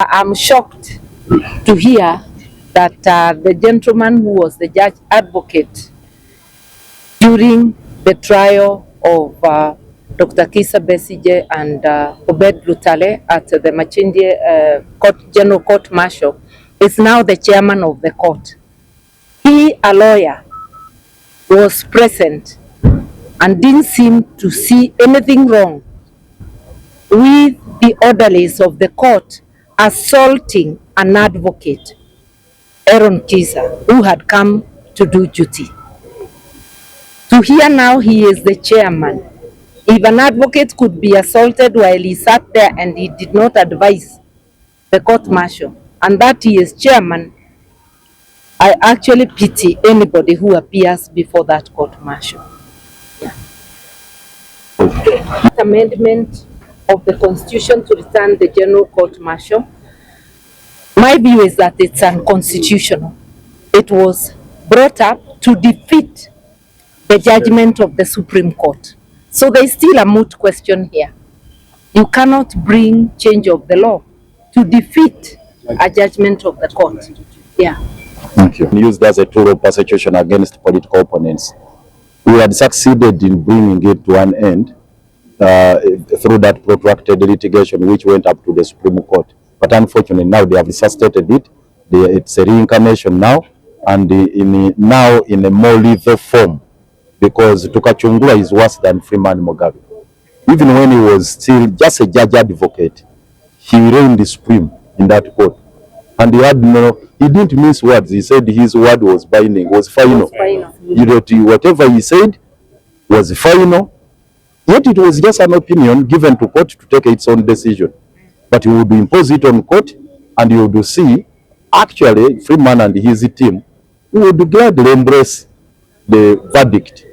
I'm shocked to hear that the gentleman who was the judge advocate during the trial of Dr. Kisa Besije and Obed Lutale at the Machindie General Court Martial is now the chairman of the court. He, a lawyer, was present and didn't seem to see anything wrong with the orderlies of the court assaulting an advocate, Aaron Kisa, who had come to do duty. To hear now he is the chairman. If an advocate could be assaulted while he sat there and he did not advise the court martial, and that he is chairman, I actually pity anybody who appears before that court martial. Yeah. Amendment of the Constitution to return the General Court Martial. My view is that it's unconstitutional. It was brought up to defeat the judgment of the Supreme Court. So there is still a moot question here. You cannot bring change of the law to defeat a judgment of the court. Yeah. Thank you. Used as a tool of persecution against political opponents. We had succeeded in bringing it to an end through that protracted litigation which went up to the Supreme Court. But unfortunately now they have resuscitated it. It's a reincarnation now, and now in a more lethal form, because Tukachungula is worse than Freeman Mugabe. Even when he was still just a judge advocate, he reigned supreme in that court. And he didn't miss words. He said his word was binding, was final. Whatever he said was final. Yet it was just an opinion given to court to take its own decision. But he would impose it on court, and you would see, actually, Freeman and his team would gladly embrace the verdict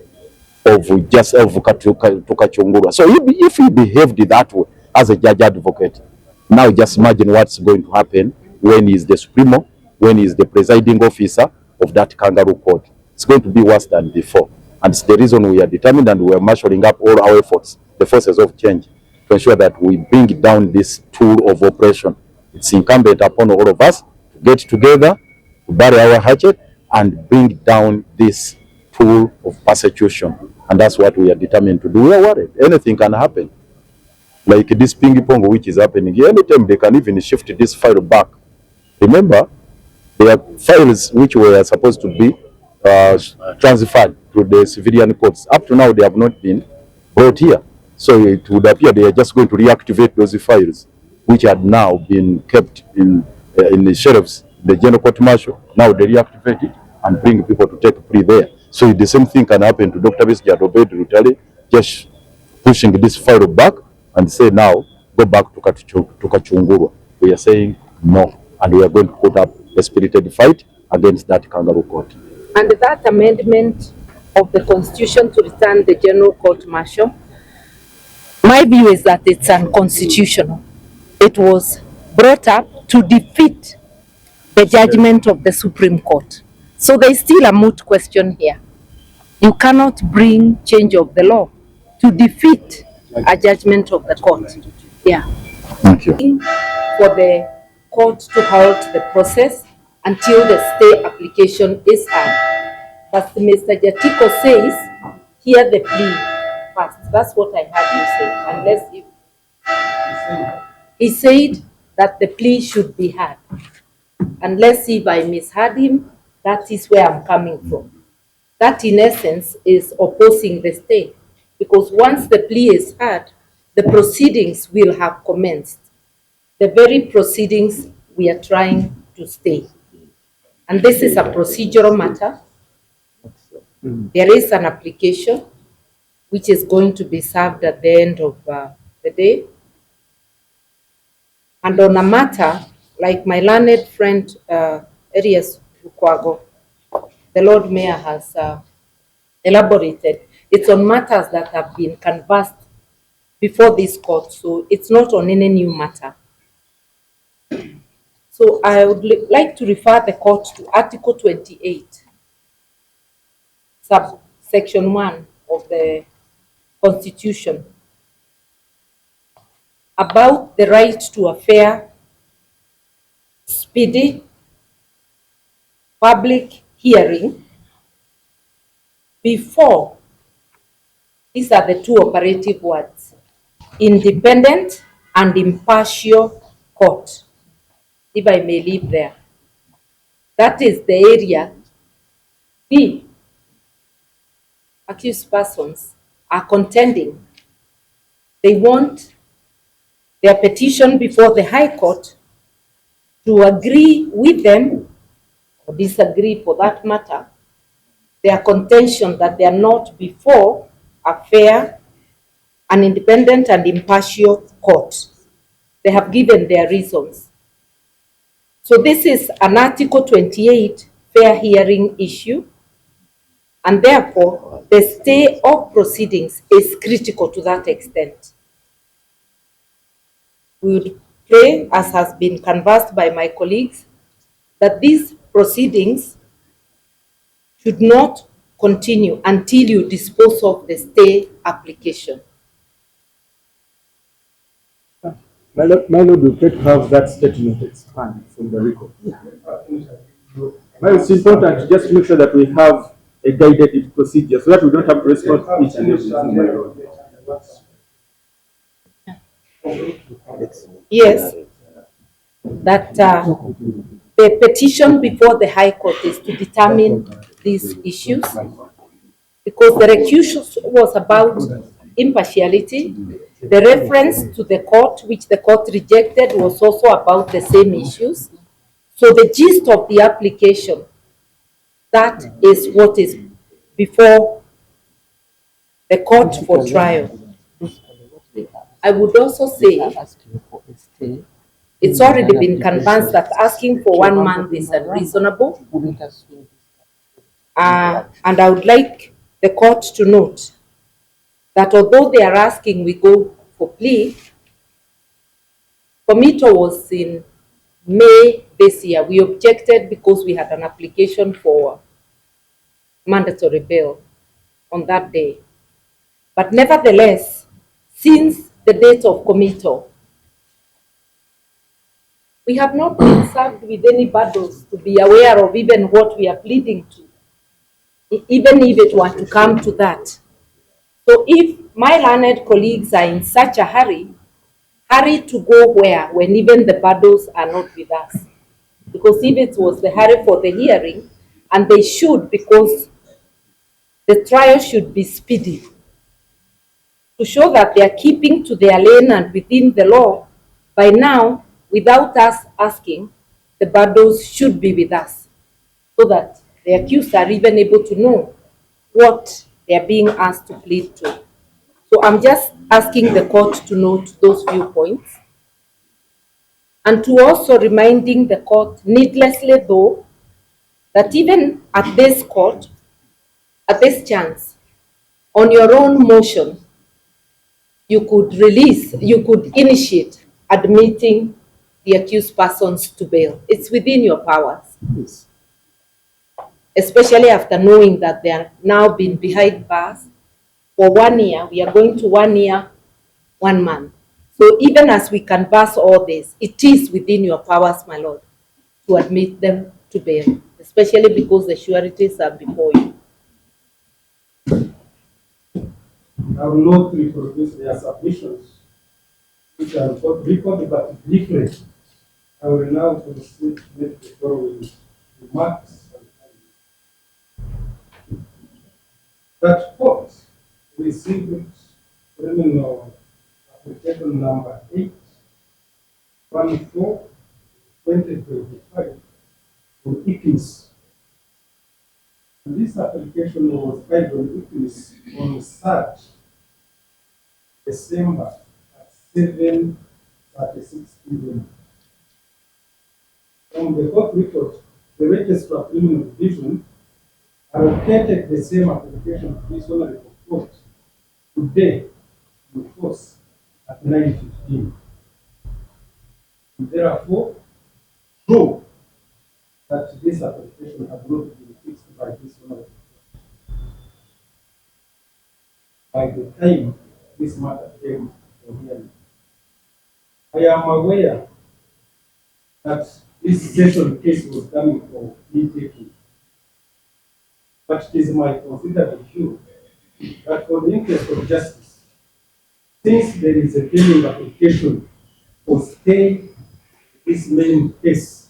of Tukachungura. So if he behaved that way as a judge advocate, now just imagine what's going to happen when he is the Supremo, when he is the presiding officer of that kangaroo court. It's going to be worse than before. And it's the reason we are determined and we are marshalling up all our efforts, the forces of change, to ensure that we bring down this tool of oppression. It's incumbent upon all of us to get together, to bury our hatchet, and bring down this tool of persecution. And that's what we are determined to do. We are worried. Anything can happen. Like this ping pong which is happening here. Anytime they can even shift this file back. Remember, there are files which were supposed to be transferred to the civilian courts. Up to now, they have not been brought here. So it would appear they are just going to reactivate those files, which had now been kept in the sheriff's, the general court martial. Now they reactivate it and bring people to take plea there. So the same thing can happen to Dr. Besige and Obed Lutale, just pushing this file back and say now, go back to Kachungurwa. We are saying no, and we are going to put up a spirited fight against that kangaroo court. And that amendment of the Constitution to return the General Court Martial, my view is that it's unconstitutional. It was brought up to defeat the judgment of the Supreme Court. So there is still a moot question here. You cannot bring change of the law to defeat a judgment of the court. Yeah. Thank you. For the court to halt the process until the stay application is heard. But Mr. Jatiko says, hear the plea first. That's what I heard you say. Unless he said that the plea should be heard. Unless if I misheard him, that is where I'm coming from. That in essence is opposing the stay. Because once the plea is heard, the proceedings will have commenced. The very proceedings we are trying to stay. And this is a procedural matter. There is an application which is going to be served at the end of the day. And on a matter, like my learned friend Martha Lukwago, the Lord Mayor has elaborated, it's on matters that have been canvassed before this court, so it's not on any new matter. So I would like to refer the court to Article 28, subsection 1 of the Constitution, about the right to a fair speedy public hearing before, these are the two operative words, independent and impartial court, if I may leave there. That is the area the accused persons are contending. They want their petition before the High Court to agree with them, or disagree for that matter, their contention that they are not before a fair, an independent and impartial court. They have given their reasons. So this is an Article 28 fair hearing issue, and therefore the stay of proceedings is critical to that extent. We would pray, as has been canvassed by my colleagues, that these proceedings should not continue until you dispose of the stay application. My Lord, we pray to have that statement expand from the record. Well, it's important to just make sure that we have a guided procedure so that we don't have to respond to each and every thing, my Lord. Yes, that the petition before the High Court is to determine these issues, because the recusal was about impartiality. The reference to the court, which the court rejected, was also about the same issues. So the gist of the application, that is what is before the court for trial. I would also say it's already been canvassed that asking for 1 month is unreasonable. And I would like the court to note that although they are asking we go for plea, committal was in May this year. We objected because we had an application for mandatory bail on that day. But nevertheless, since the date of committal, we have not been served with any burdens to be aware of even what we are pleading to, even if it were to come to that. So if my learned colleagues are in such a hurry to go where when even the burdens are not with us? Because if it was the hurry for the hearing, and they should, because the trial should be speedy, to show that they are keeping to their lane and within the law, by now, without us asking, the burdens should be with us, so that the accused are even able to know what they are being asked to plead to. So I'm just asking the court to note those viewpoints, and to also reminding the court, needlessly though, that even at this court, at this chance, on your own motion, you could initiate admitting the accused persons to bail. It's within your powers. Yes. Especially after knowing that they are now been behind bars for 1 year. We are going to 1 year, 1 month. So even as we canvass all this, it is within your powers, my Lord, to admit them to bail, especially because the sureties are before you. I will not reproduce their submissions, which are recorded but different. I will now proceed to make the following remarks. That court received criminal application number 814/2025 from ICNIS. And this application was filed on ICNIS on 3rd December at 7:36 p.m. From the court record, the Registrar of Criminal Division allocated the same application to this honorable court today in force at 9:15. Therefore, prove that this application had not been fixed by this honorable court by the time this matter came for hearing. I am aware that this session case was coming for plea taking. But it is my considered view that for the interest of justice, since there is a pending application for stay this main case,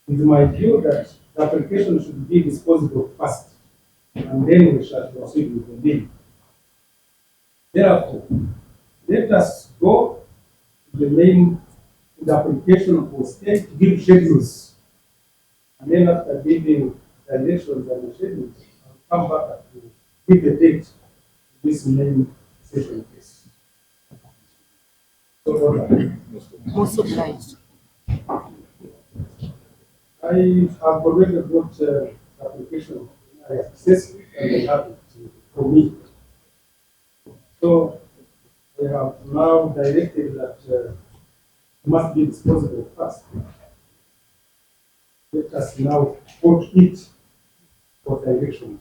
it is my view that the application should be disposed of first, and then we shall proceed with the bill. Therefore, let us go to the application for stay to give schedules, and then after giving directions and the schedules, I'll come back to give a date to this main session case. So, Order. Most obliged. I have already got application. I accessed it and I have it for me. So I have now directed that it must be disposable first. Let us now quote it for directions.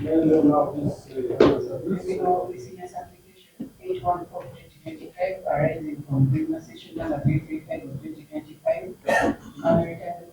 Now Business application, page 1 of 2025, arising from Business Session number 335 of 2025, and return the